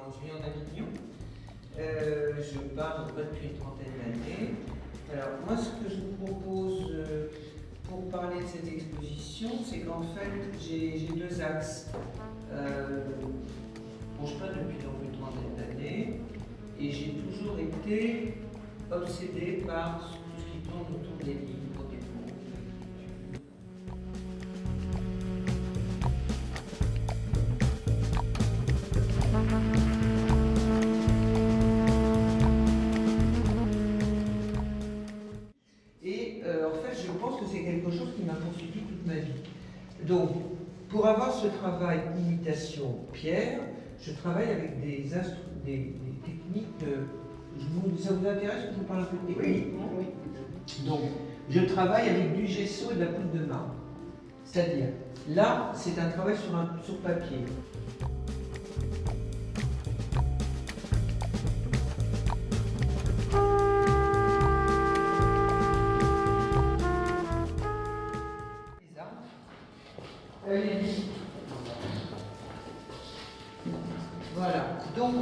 je vis en Avignon. Je parle depuis une trentaine d'années. Alors moi, ce que je vous propose pour parler de cette exposition, c'est qu'en fait, j'ai deux axes. Bon, je peins depuis donc une trentaine d'années et j'ai toujours été obsédée par tout ce qui tourne autour des livres, des mots. Et en fait, je pense que c'est quelque chose qui m'a poursuivi toute ma vie. Donc, pour avoir ce travail imitation pierre, je travaille avec des techniques. Ça vous intéresse que je vous parle un peu de technique? Oui. Donc, je travaille avec du gesso et de la poudre de marbre. C'est-à-dire, là, c'est un travail sur papier. Voilà, donc,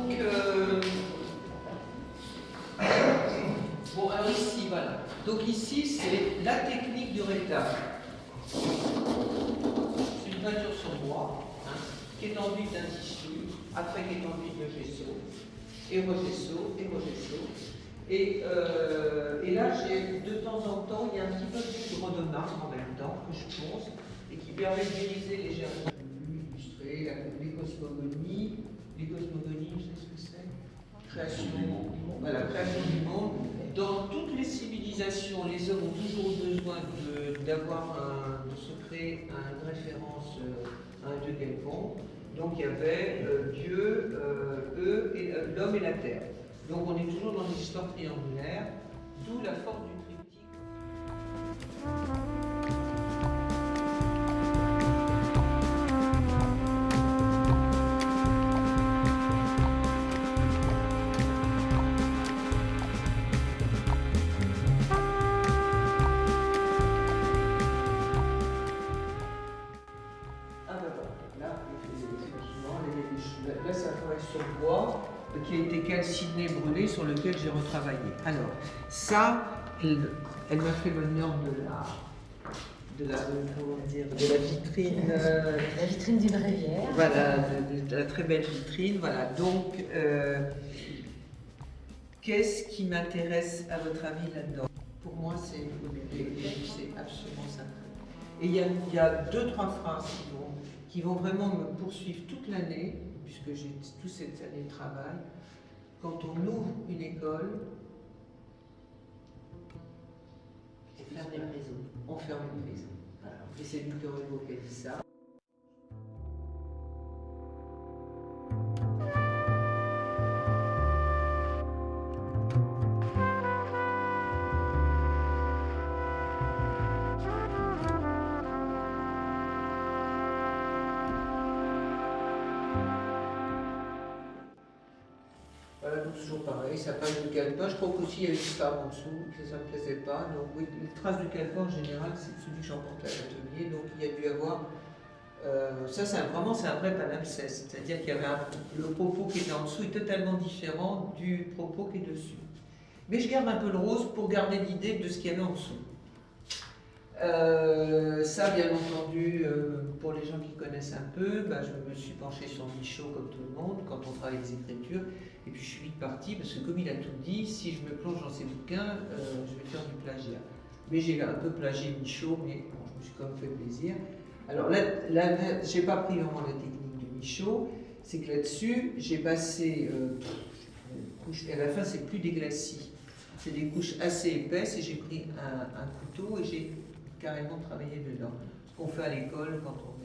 bon, alors ici, voilà. Donc ici, c'est la technique du rétable. C'est une peinture sur bois, qui est enduite d'un tissu, après qui est enduite de gesso, et regesso, et regesso. Et là, de temps en temps, il y a un petit peu de poudre de marbre en même temps, que je ponce, et qui permet d'utiliser légèrement. Illustrer les cosmogonies. Les cosmogonies, vous savez ce que c'est? Création du monde. Voilà, création du monde. Dans toutes les civilisations, les hommes ont toujours besoin de se créer une référence à un dieu quelconque. Donc il y avait Dieu, eux, et l'homme et la terre. Donc on est toujours dans une histoire triangulaire, d'où la force du triptyque. Là, c'est un travail sur bois qui a été calciné, brûlé, sur lequel j'ai retravaillé. Alors, ça, elle m'a fait l'honneur de la vitrine. La vitrine d'une rivière. Voilà, de la très belle vitrine. Voilà, donc, qu'est-ce qui m'intéresse, à votre avis, là-dedans? Pour moi, c'est absolument ça. Et il y a deux, trois phrases qui vont vraiment me poursuivre toute l'année, puisque j'ai toute cette année de travail. Quand on ouvre une école, On ferme les prisons. on ferme une prison. Voilà. Et c'est Victor Hugo qui a dit ça. Voilà, donc toujours pareil, ça passe du calepin. Je crois qu'aussi il y a une femme en dessous, que ça ne me plaisait pas. Donc oui, les traces du calepin en général, c'est celui que j'emporte à l'atelier. Donc il y a dû avoir. Ça, c'est un vrai palimpseste. C'est-à-dire qu'il y avait le propos qui était en dessous est totalement différent du propos qui est dessus. Mais je garde un peu le rose pour garder l'idée de ce qu'il y avait en dessous. Ça, bien entendu, pour les gens qui connaissent un peu, je me suis penché sur Michaud comme tout le monde quand on travaille les écritures, et puis je suis vite parti parce que comme il a tout dit, si je me plonge dans ses bouquins, je vais faire du plagiat. Mais j'ai un peu plagié Michaud, mais bon, je me suis quand même fait plaisir. Alors là j'ai pas pris vraiment la technique de Michaud, c'est que là-dessus, j'ai passé et à la fin c'est plus des glacis, c'est des couches assez épaisses et j'ai pris un couteau et j'ai carrément travaillé dedans. Ce qu'on fait à l'école quand on